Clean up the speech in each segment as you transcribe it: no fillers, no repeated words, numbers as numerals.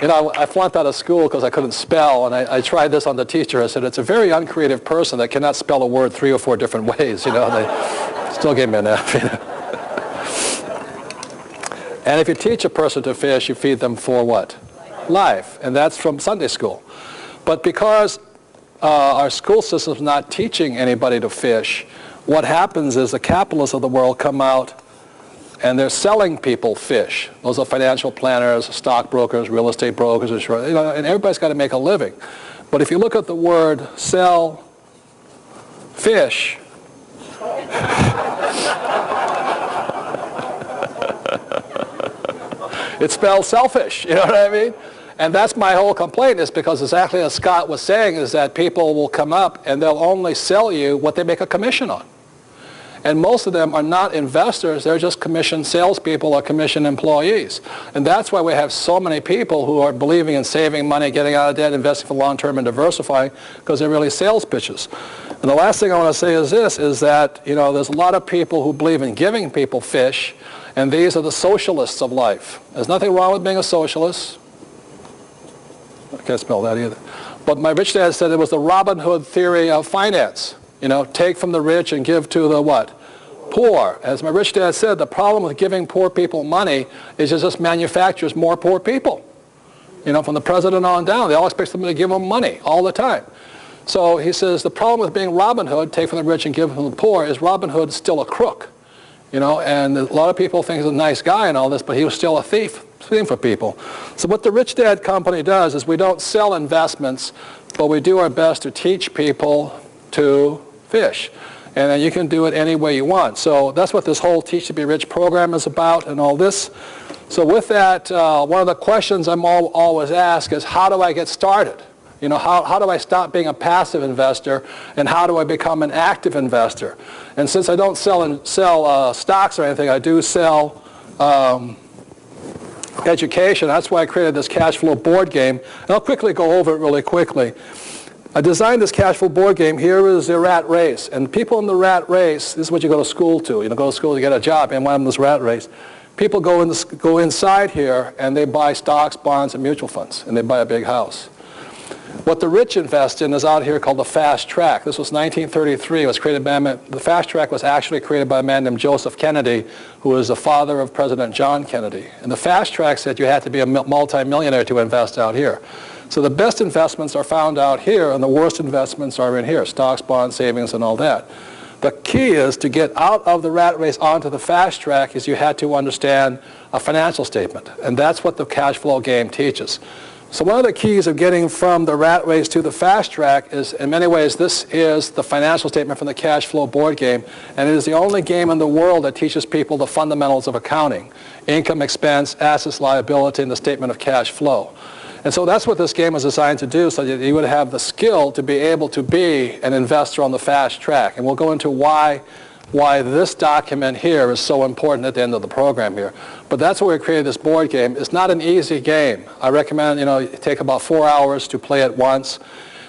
You know, I flunked out of school because I couldn't spell, and I tried this on the teacher. I said, it's a very uncreative person that cannot spell a word 3 or 4 different ways, you know. They still gave me an F, you know. And if you teach a person to fish, you feed them for what? Life. And that's from Sunday school. But because our school system is not teaching anybody to fish, what happens is the capitalists of the world come out and they're selling people fish. Those are financial planners, stockbrokers, real estate brokers, you know, and everybody's got to make a living. But if you look at the word sell fish, it spells selfish, you know what I mean? And that's my whole complaint, is because exactly as Scott was saying, is that people will come up and they'll only sell you what they make a commission on. And most of them are not investors, they're just commission salespeople or commission employees. And that's why we have so many people who are believing in saving money, getting out of debt, investing for long term and diversifying, because they're really sales pitches. And the last thing I want to say is this, is that, you know, there's a lot of people who believe in giving people fish, and these are the socialists of life. There's nothing wrong with being a socialist. I can't spell that either. But my rich dad said it was the Robin Hood theory of finance. You know, take from the rich and give to the what? Poor. As my rich dad said, the problem with giving poor people money is it just manufactures more poor people. You know, from the president on down, they all expect somebody to give them money all the time. So he says the problem with being Robin Hood, take from the rich and give from the poor, is Robin Hood still a crook. You know, and a lot of people think he's a nice guy and all this, but he was still a thief, stealing for people. So what the Rich Dad Company does is we don't sell investments, but we do our best to teach people to fish. And then you can do it any way you want. So that's what this whole Teach to Be Rich program is about and all this. So with that, one of the questions I'm always asked is, how do I get started? You know, how do I stop being a passive investor, and how do I become an active investor? And since I don't sell stocks or anything, I do sell education. That's why I created this cash flow board game. And I'll quickly go over it really quickly. I designed this cash flow board game. Here is the rat race. And people in the rat race, this is what you go to school to. You know, go to school to get a job, and one of them is rat race. People go inside here and they buy stocks, bonds, and mutual funds, and they buy a big house. What the rich invest in is out here called the fast track. This was 1933. It was created by the fast track was actually created by a man named Joseph Kennedy, who was the father of President John Kennedy. And the fast track said you had to be a multi-millionaire to invest out here. So the best investments are found out here, and the worst investments are in here, stocks, bonds, savings, and all that. The key is to get out of the rat race onto the fast track is you had to understand a financial statement. And that's what the cash flow game teaches. So one of the keys of getting from the rat race to the fast track is, in many ways, this is the financial statement from the cash flow board game, and it is the only game in the world that teaches people the fundamentals of accounting: income, expense, assets, liability, and the statement of cash flow. And so that's what this game was designed to do, so that you would have the skill to be able to be an investor on the fast track. And we'll go into why this document here is so important at the end of the program here. But that's why we created this board game. It's not an easy game. I recommend, you know, you take about 4 hours to play it once.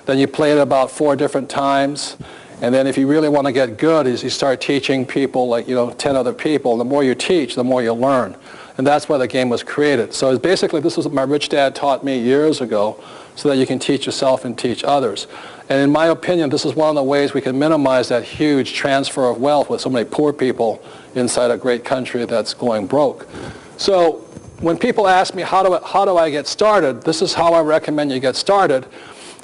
Then you play it about 4 different times. And then if you really want to get good, is you start teaching people, like, you know, 10 other people. The more you teach, the more you learn. And that's why the game was created. So it's basically, this is what my rich dad taught me years ago, so that you can teach yourself and teach others. And in my opinion, this is one of the ways we can minimize that huge transfer of wealth with so many poor people inside a great country that's going broke. So when people ask me, how do I get started, this is how I recommend you get started.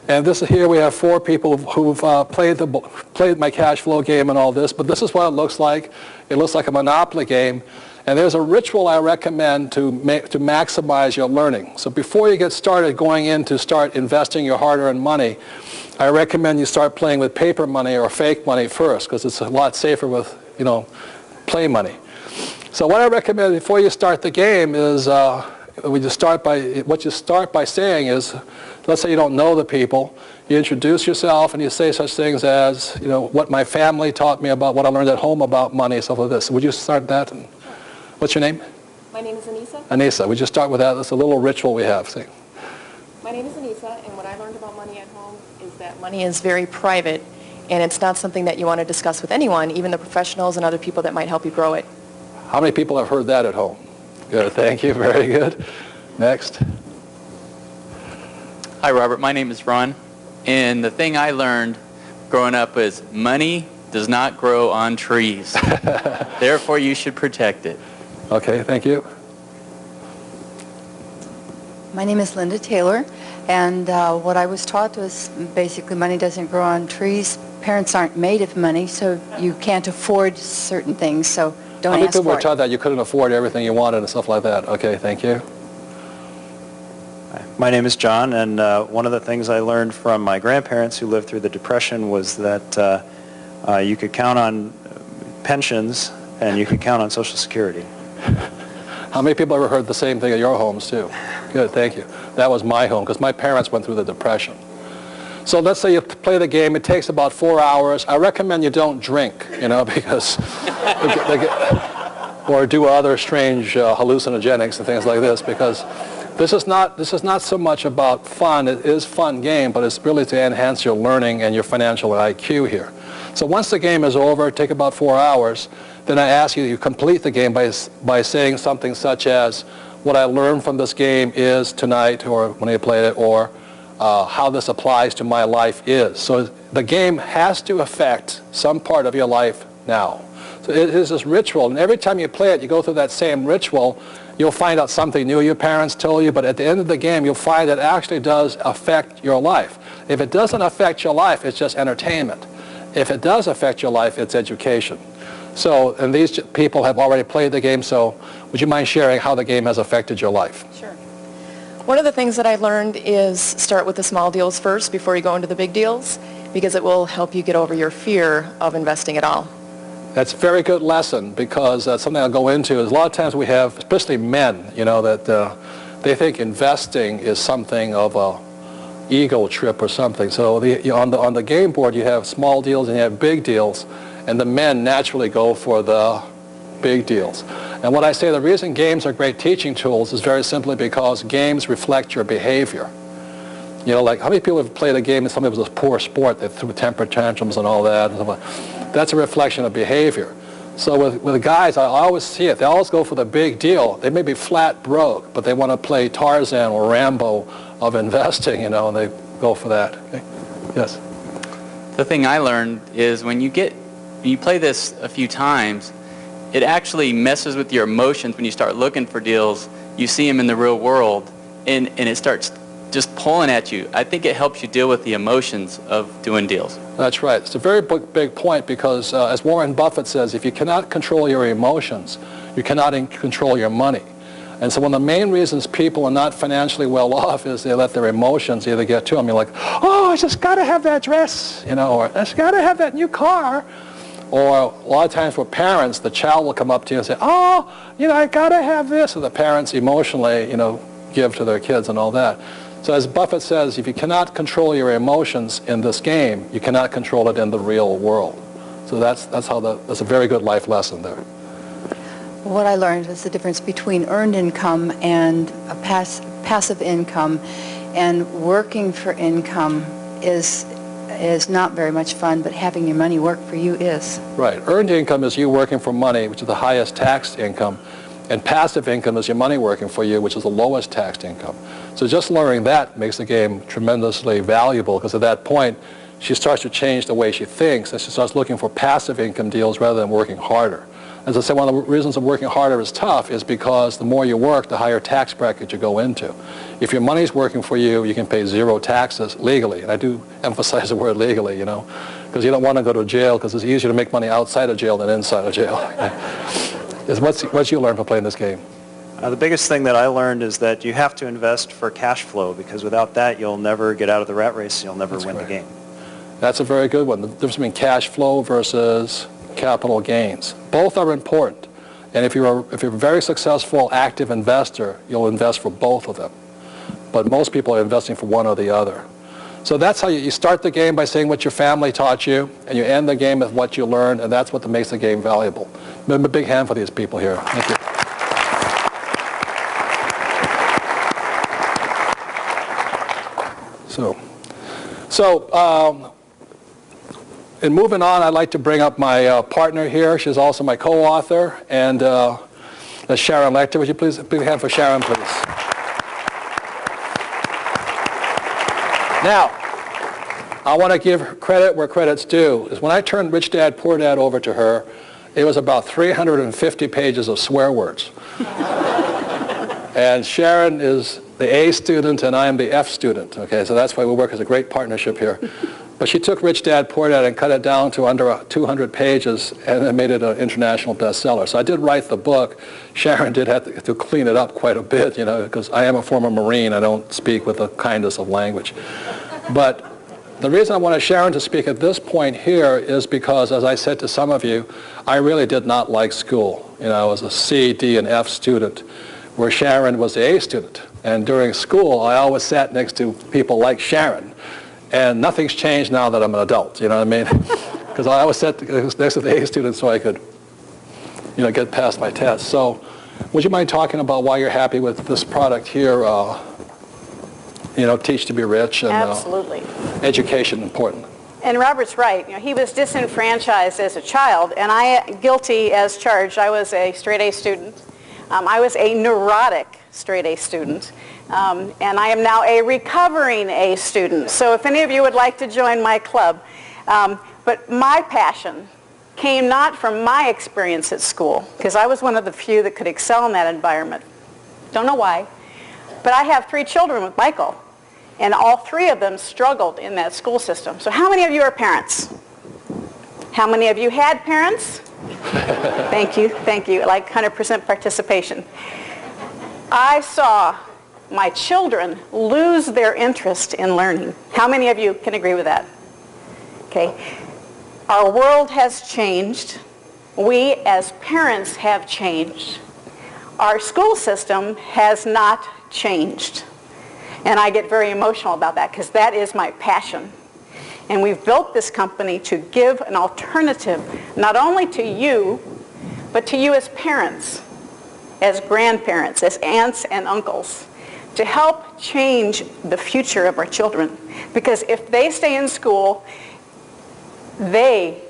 And this is, here we have 4 people who've played my cash flow game and all this, but this is what it looks like. It looks like a Monopoly game. And there's a ritual I recommend to maximize your learning. So before you get started going in to start investing your hard-earned money, I recommend you start playing with paper money or fake money first, because it's a lot safer with, you know, play money. So what I recommend before you start the game is what you start by saying is, let's say you don't know the people, you introduce yourself and you say such things as, you know, what my family taught me about, what I learned at home about money, stuff like this. Would you start that? And what's your name? My name is Anissa. Anissa, we just start with that. That's a little ritual we have. See. My name is Anissa, and what I learned about money at home is that money is very private, and it's not something that you want to discuss with anyone, even the professionals and other people that might help you grow it. How many people have heard that at home? Good, thank you, very good. Next. Hi, Robert. My name is Ron. And the thing I learned growing up is money does not grow on trees. Therefore, you should protect it. Okay, thank you. My name is Linda Taylor, and what I was taught was basically money doesn't grow on trees. Parents aren't made of money, so you can't afford certain things, so don't How many ask people for were it. taught that you couldn't afford everything you wanted and stuff like that? Okay, thank you. Hi, my name is John, and one of the things I learned from my grandparents who lived through the Depression was that you could count on pensions and you could count on Social Security. How many people ever heard the same thing at your homes too? Good, thank you. That was my home because my parents went through the Depression. So let's say you play the game. It takes about 4 hours. I recommend you don't drink, because or do other strange hallucinogenics and things like this, because this is not so much about fun. It is a fun game, but it's really to enhance your learning and your financial IQ here. So once the game is over, take about 4 hours. Then I ask you to complete the game by saying something such as, what I learned from this game is tonight, or when I played it, or how this applies to my life is. So the game has to affect some part of your life now. So it is this ritual, and every time you play it, you go through that same ritual. You'll find out something new your parents told you, but at the end of the game, you'll find it actually does affect your life. If it doesn't affect your life, it's just entertainment. If it does affect your life, it's education. So, and these people have already played the game, so would you mind sharing how the game has affected your life? Sure. One of the things that I learned is start with the small deals first before you go into the big deals, because it will help you get over your fear of investing at all. That's a very good lesson, because something I'll go into is a lot of times we have, especially men, that they think investing is something of a ego trip or something. So on the game board you have small deals and you have big deals, and the men naturally go for the big deals. And what I say, the reason games are great teaching tools is very simply because games reflect your behavior. Like how many people have played a game and somebody was a poor sport, they threw temper tantrums and all that. That's a reflection of behavior. So with guys, I always see it. They always go for the big deal. They may be flat broke, but they want to play Tarzan or Rambo of investing, and they go for that. Okay? Yes? The thing I learned is when you play this a few times, it actually messes with your emotions when you start looking for deals. You see them in the real world, and it starts just pulling at you. I think it helps you deal with the emotions of doing deals. That's right. It's a very big point, because as Warren Buffett says, if you cannot control your emotions, you cannot control your money. And so one of the main reasons people are not financially well off is they let their emotions either get to them. You're like, oh, I just got to have that dress, or I just got to have that new car. Or a lot of times for parents, the child will come up to you and say, oh, I got to have this. And the parents emotionally, give to their kids and all that. So as Buffett says, if you cannot control your emotions in this game, you cannot control it in the real world. So that's a very good life lesson there. What I learned was the difference between earned income and a passive income, and working for income is not very much fun, but having your money work for you is. Right. Earned income is you working for money, which is the highest taxed income. And passive income is your money working for you, which is the lowest taxed income. So just learning that makes the game tremendously valuable, because at that point, she starts to change the way she thinks, and she starts looking for passive income deals rather than working harder. As I said, one of the reasons of working harder is tough is because the more you work, the higher tax bracket you go into. If your money's working for you, you can pay zero taxes legally. And I do emphasize the word legally, because you don't want to go to jail, because it's easier to make money outside of jail than inside of jail. What's you learned from playing this game? The biggest thing that I learned is that you have to invest for cash flow, because without that you'll never get out of the rat race, you'll never win the game. That's a very good one. The difference between cash flow versus capital gains. Both are important. And if you're a very successful active investor, you'll invest for both of them. But most people are investing for one or the other. So that's how you start the game by saying what your family taught you, and you end the game with what you learned, and that's what makes the game valuable. A big hand for these people here. Thank you. So in moving on, I'd like to bring up my partner here. She's also my co-author, and that's Sharon Lecter. Would you please, big hand for Sharon, please? Now, I want to give credit where credit's due. Is when I turned Rich Dad, Poor Dad over to her, it was about 350 pages of swear words. And Sharon is the A student and I am the F student. Okay, so that's why we work as a great partnership here. But she took Rich Dad, Poor Dad and cut it down to under 200 pages and then made it an international bestseller. So I did write the book. Sharon did have to clean it up quite a bit, you know, because I am a former Marine. I don't speak with the kindness of language. But the reason I wanted Sharon to speak at this point here is because, as I said to some of you, I really did not like school. You know, I was a C, D, and F student, where Sharon was the A student. And during school, I always sat next to people like Sharon. And nothing's changed now that I'm an adult, you know what I mean? Because I always sat next to the A student so I could, you know, get past my tests. So would you mind talking about why you're happy with this product here, you know, Teach to be Rich, and Absolutely. Education important. And Robert's right. You know, he was disenfranchised as a child, and I, guilty as charged, I was a straight A student. I was a neurotic straight A student. And I am now a recovering A student. So if any of you would like to join my club. But my passion came not from my experience at school, because I was one of the few that could excel in that environment. Don't know why. But I have 3 children with Michael, and all 3 of them struggled in that school system. So how many of you are parents? How many of you had parents? Thank you, like 100% participation. I saw my children lose their interest in learning. How many of you can agree with that? Okay. Our world has changed. We as parents have changed. Our school system has not changed. And I get very emotional about that because that is my passion. And we've built this company to give an alternative not only to you, but to you as parents, as grandparents, as aunts and uncles, to help change the future of our children. Because if they stay in school, they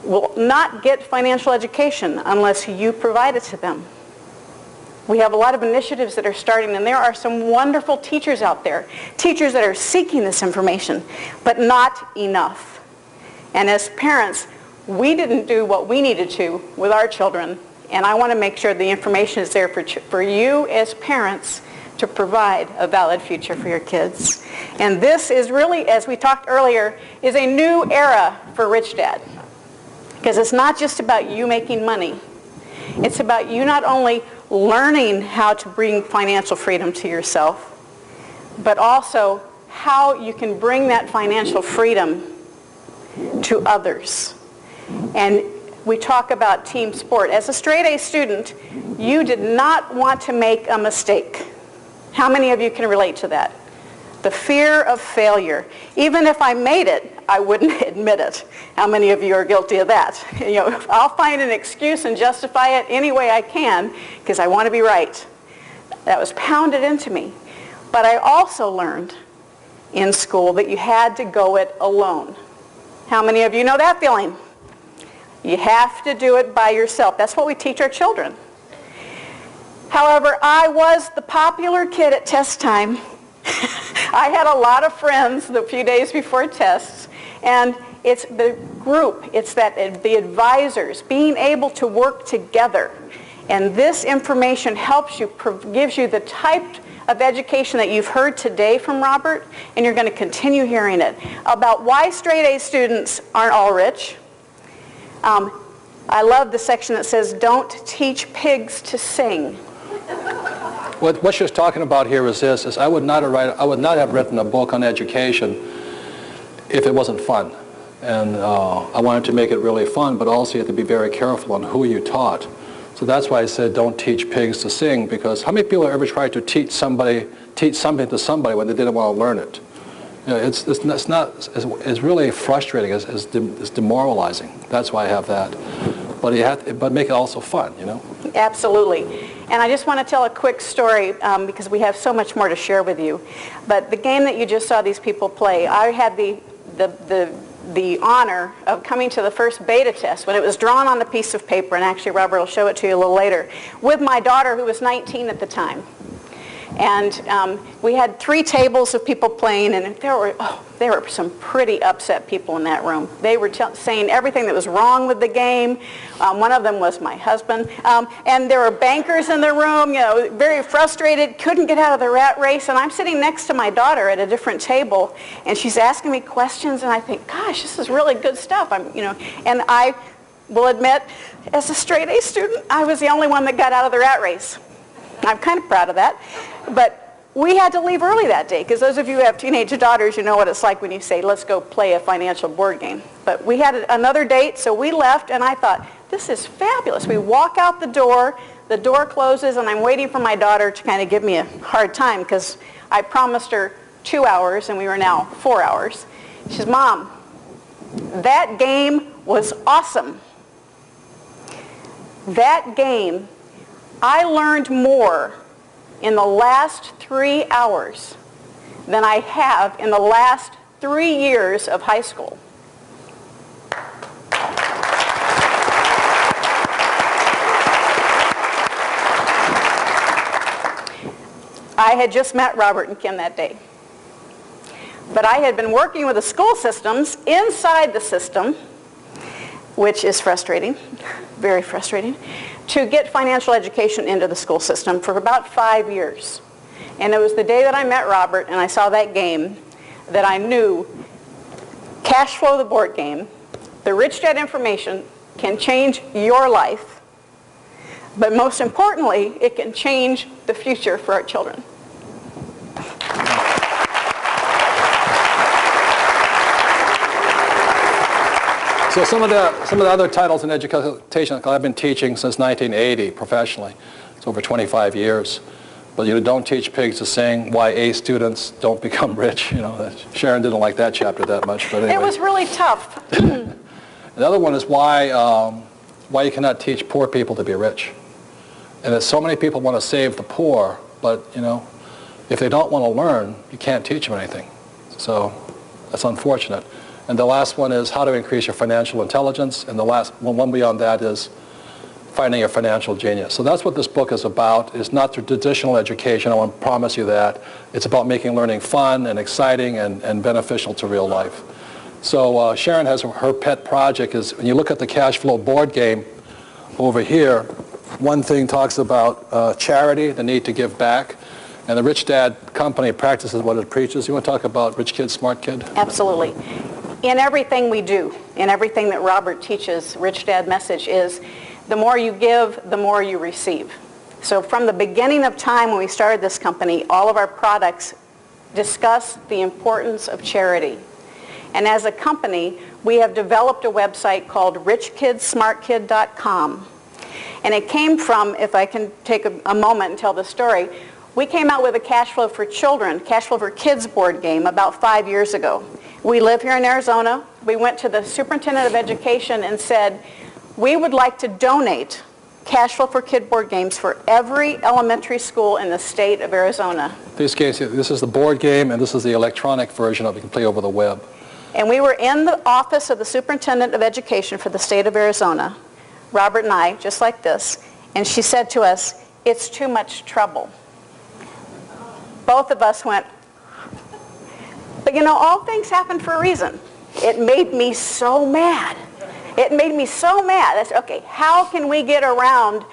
will not get financial education unless you provide it to them. We have a lot of initiatives that are starting, and there are some wonderful teachers out there, teachers that are seeking this information, but not enough. And as parents, we didn't do what we needed to with our children, and I want to make sure the information is there for you as parents to provide a valid future for your kids. And this is really, as we talked earlier, is a new era for Rich Dad. Because it's not just about you making money. It's about you not only learning how to bring financial freedom to yourself, but also how you can bring that financial freedom to others. And we talk about team sport. As a straight A student, you did not want to make a mistake. How many of you can relate to that? The fear of failure. Even if I made it, I wouldn't admit it. How many of you are guilty of that? You know, I'll find an excuse and justify it any way I can because I want to be right. That was pounded into me. But I also learned in school that you had to go it alone. How many of you know that feeling? You have to do it by yourself. That's what we teach our children. However, I was the popular kid at test time. I had a lot of friends the few days before tests, and it's the group, it's that the advisors, being able to work together. And this information helps you, gives you the type of education that you've heard today from Robert, and you're going to continue hearing it, about why straight A students aren't all rich. I love the section that says, don't teach pigs to sing. What she's talking about here is this, is I would not have written a book on education if it wasn't fun. And I wanted to make it really fun, but also you have to be very careful on who you taught. So that's why I said don't teach pigs to sing, because how many people have ever tried to teach something to somebody when they didn't want to learn it? You know, it's really frustrating, it's demoralizing. That's why I have that. But make it also fun, you know? Absolutely. And I just want to tell a quick story because we have so much more to share with you. But the game that you just saw these people play, I had the honor of coming to the first beta test when it was drawn on a piece of paper, and actually Robert will show it to you a little later, with my daughter who was 19 at the time. And we had 3 tables of people playing, and there were some pretty upset people in that room. They were saying everything that was wrong with the game. One of them was my husband. And there were bankers in the room, you know, very frustrated, couldn't get out of the rat race. And I'm sitting next to my daughter at a different table, and she's asking me questions, and I think, gosh, this is really good stuff. And I will admit, as a straight A student, I was the only one that got out of the rat race. I'm kind of proud of that. But we had to leave early that day, because those of you who have teenage daughters, you know what it's like when you say, let's go play a financial board game. But we had another date, so we left, and I thought, this is fabulous. We walk out the door closes, and I'm waiting for my daughter to kind of give me a hard time, because I promised her 2 hours, and we were now 4 hours. She says, Mom, that game was awesome. That game, I learned more in the last 3 hours than I have in the last 3 years of high school. I had just met Robert and Kim that day. But I had been working with the school systems inside the system, which is frustrating, very frustrating, to get financial education into the school system for about 5 years. And it was the day that I met Robert and I saw that game that I knew Cash Flow, the board game, the Rich Dad information can change your life, but most importantly, it can change the future for our children. So some of the other titles in education, I've been teaching since 1980 professionally. It's over 25 years. But you don't teach pigs to sing, why A students don't become rich. You know, Sharon didn't like that chapter that much. But anyway. It was really tough. The other one is why you cannot teach poor people to be rich. And that so many people want to save the poor, but you know, if they don't want to learn, you can't teach them anything. So that's unfortunate. And the last one is how to increase your financial intelligence. And the last one beyond that is finding your financial genius. So that's what this book is about. It's not traditional education, I want to promise you that. It's about making learning fun and exciting and beneficial to real life. So Sharon has her pet project is, when you look at the cash flow board game over here, one thing talks about charity, the need to give back. And the Rich Dad company practices what it preaches. You want to talk about Rich Kid, Smart Kid? Absolutely. In everything we do, in everything that Robert teaches, Rich Dad message is, the more you give, the more you receive. So from the beginning of time when we started this company, all of our products discuss the importance of charity. And as a company, we have developed a website called richkidsmartkid.com. And it came from, if I can take a moment and tell the story, we came out with a Cash Flow for Children, Cash Flow for Kids board game about 5 years ago. We live here in Arizona. We went to the Superintendent of Education and said, we would like to donate Cash Flow for Kid board games for every elementary school in the state of Arizona. These games, this is the board game, and this is the electronic version of it. You can play over the web. And we were in the office of the Superintendent of Education for the state of Arizona, Robert and I, just like this, and she said to us, it's too much trouble. Both of us went, but you know, all things happen for a reason. It made me so mad. It made me so mad. I said, okay, how can we get around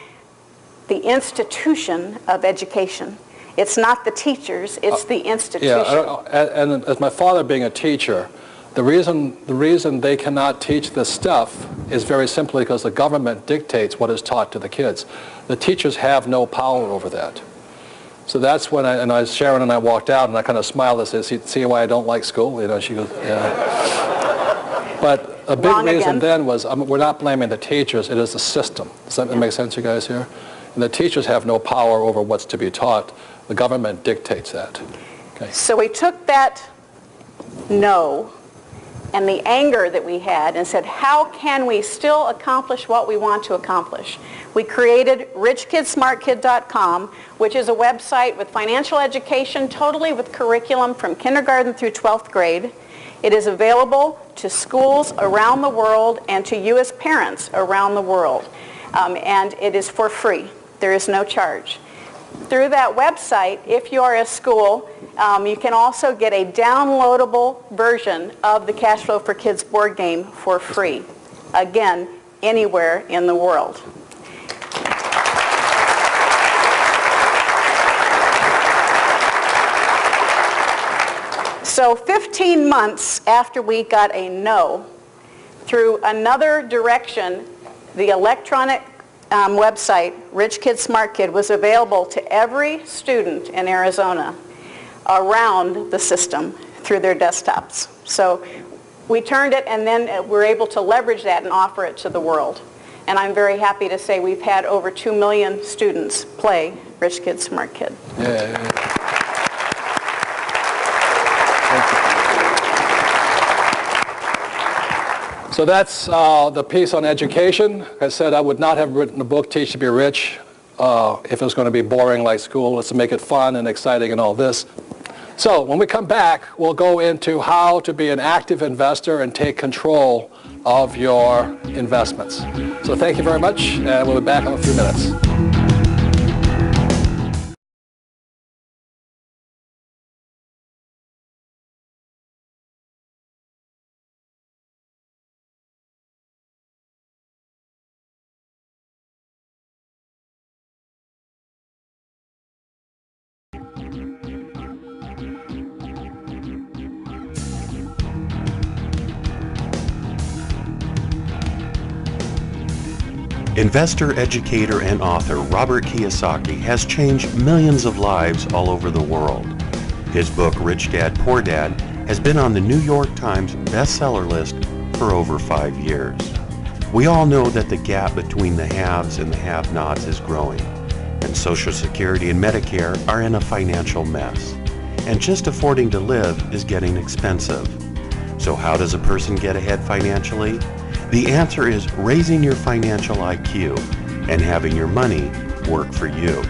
the institution of education? It's not the teachers, it's the institution. Yeah, and as my father being a teacher, the reason they cannot teach this stuff is very simply because the government dictates what is taught to the kids. The teachers have no power over that. So that's when Sharon and I walked out, and I kind of smiled and said, see why I don't like school? You know, she goes, yeah. But a big reason then was, we're not blaming the teachers, it is the system. Does that make sense, you guys here? And the teachers have no power over what's to be taught. The government dictates that. Okay. So we took that no and the anger that we had and said, how can we still accomplish what we want to accomplish? We created richkidsmartkid.com, which is a website with financial education, totally with curriculum from kindergarten through 12th grade. It is available to schools around the world and to you as parents around the world. And it is for free. There is no charge. through that website, if you are a school, you can also get a downloadable version of the Cash Flow for Kids board game for free. Again, anywhere in the world. So 15 months after we got a no, through another direction, the electronic website, Rich Kid, Smart Kid, was available to every student in Arizona around the system through their desktops. So we turned it, and then we're able to leverage that and offer it to the world. And I'm very happy to say we've had over 2 million students play Rich Kid, Smart Kid. Yeah. So that's the piece on education. Like I said, I would not have written a book, Teach to be Rich, if it was going to be boring like school. Let's make it fun and exciting and all this. So when we come back, we'll go into how to be an active investor and take control of your investments. So thank you very much, and we'll be back in a few minutes. Investor, educator, and author Robert Kiyosaki has changed millions of lives all over the world. His book, Rich Dad, Poor Dad, has been on the New York Times bestseller list for over 5 years. We all know that the gap between the haves and the have-nots is growing, and Social Security and Medicare are in a financial mess. And just affording to live is getting expensive. So how does a person get ahead financially? The answer is raising your financial IQ and having your money work for you.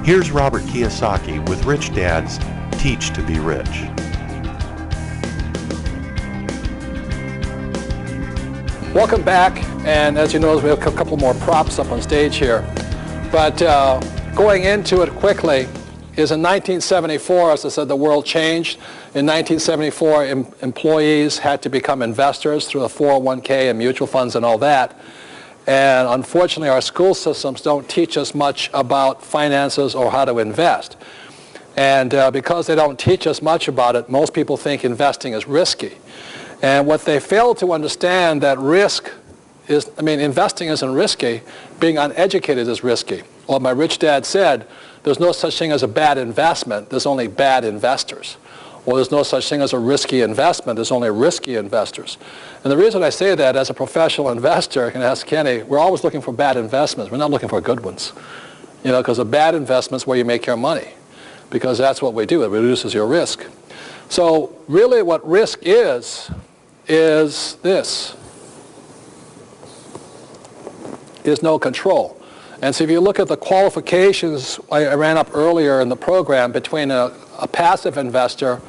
Here's Robert Kiyosaki with Rich Dad's Teach to be Rich. Welcome back, and as you notice, we have a couple more props up on stage here. But going into it quickly is in 1974, as I said, the world changed. In 1974, employees had to become investors through the 401k and mutual funds and all that. And unfortunately, our school systems don't teach us much about finances or how to invest. And because they don't teach us much about it, most people think investing is risky. And what they fail to understand that risk is, investing isn't risky, being uneducated is risky. Or my rich dad said, there's no such thing as a bad investment, there's only bad investors. Or there's no such thing as a risky investment, there's only risky investors. And the reason I say that, as a professional investor, you can ask Kenny, we're always looking for bad investments, we're not looking for good ones. Because a bad investment is where you make your money. Because that's what we do, it reduces your risk. So really what risk is this, is no control. And so if you look at the qualifications I ran up earlier in the program between a passive investor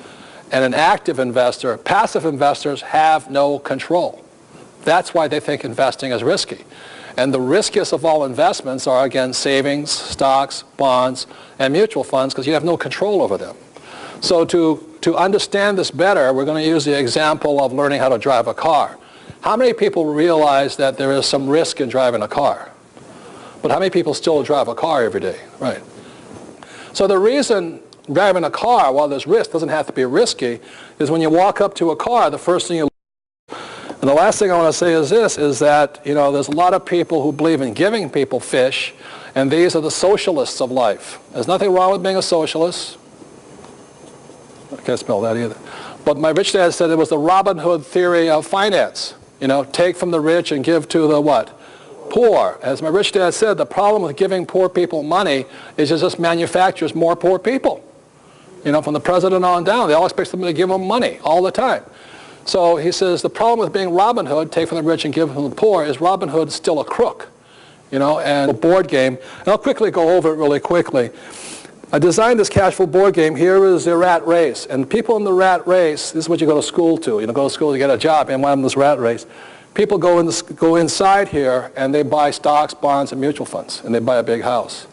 and an active investor, passive investors have no control. That's why they think investing is risky. And the riskiest of all investments are, again, savings, stocks, bonds, and mutual funds, because you have no control over them. So to understand this better, we're going to use the example of learning how to drive a car. How many people realize that there is some risk in driving a car? But how many people still drive a car every day? Right. So the reason driving a car, while there's risk, doesn't have to be risky, is when you walk up to a car, the first thing you look at. And the last thing I want to say is this, is that, there's a lot of people who believe in giving people fish, and these are the socialists of life. There's nothing wrong with being a socialist. I can't spell that either. But my rich dad said it was the Robin Hood theory of finance. Take from the rich and give to the what? Poor. As my rich dad said, the problem with giving poor people money is it just manufactures more poor people. From the president on down, they all expect somebody to give them money all the time. So he says the problem with being Robin Hood, take from the rich and give from the poor, is Robin Hood still a crook. And a board game. And I'll quickly go over it really quickly. I designed this cash flow board game. Here is the rat race. And people in the rat race, this is what you go to school to. Go to school to get a job, and one of them is rat race. People go inside here and they buy stocks, bonds, and mutual funds, and they buy a big house.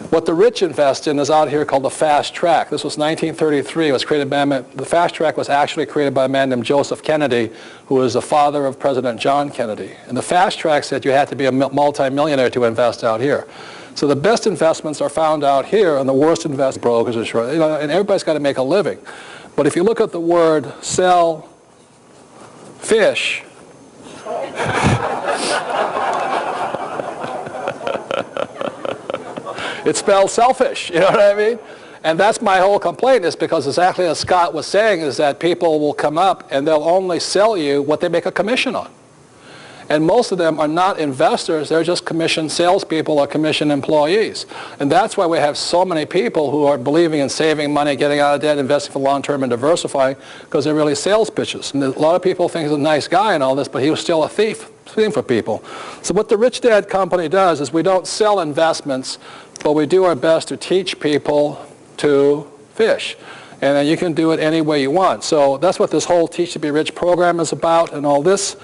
What the rich invest in is out here called the fast track. This was 1933. It was created by the fast track was actually created by a man named Joseph Kennedy, who was the father of President John Kennedy. And the fast track said you had to be a multi-millionaire to invest out here. So the best investments are found out here, and the worst investment brokers are short. And everybody's got to make a living. But if you look at the word sell fish, it spells selfish, you know what I mean? And that's my whole complaint, is because exactly as Scott was saying, is that people will come up and they'll only sell you what they make a commission on. And most of them are not investors, they're just commission salespeople or commission employees. And that's why we have so many people who are believing in saving money, getting out of debt, investing for long-term and diversifying, because they're really sales pitches. And a lot of people think he's a nice guy and all this, but he was still a thief for people. So what the Rich Dad Company does is we don't sell investments, but we do our best to teach people to fish. And then you can do it any way you want. So that's what this whole Teach to Be Rich program is about and all this.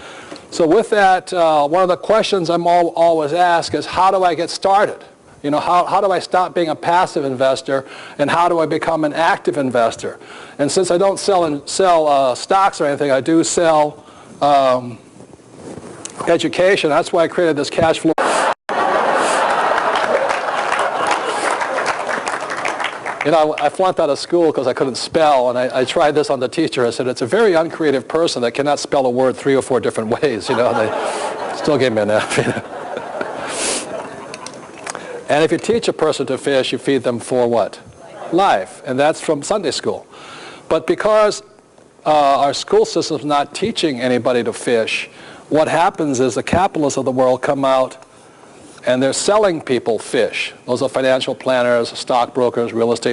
So with that, one of the questions I'm always asked is, how do I get started? You know, how do I stop being a passive investor, and how do I become an active investor? And since I don't sell stocks or anything, I do sell education. That's why I created this cash flow. You know, I flunked out of school because I couldn't spell, and I tried this on the teacher. I said, it's a very uncreative person that cannot spell a word 3 or 4 different ways, you know. They still gave me an F, you know. And if you teach a person to fish, you feed them for what? Life. And that's from Sunday school. But because our school system is not teaching anybody to fish, what happens is the capitalists of the world come out and they're selling people fish. Those are financial planners, stockbrokers, real estate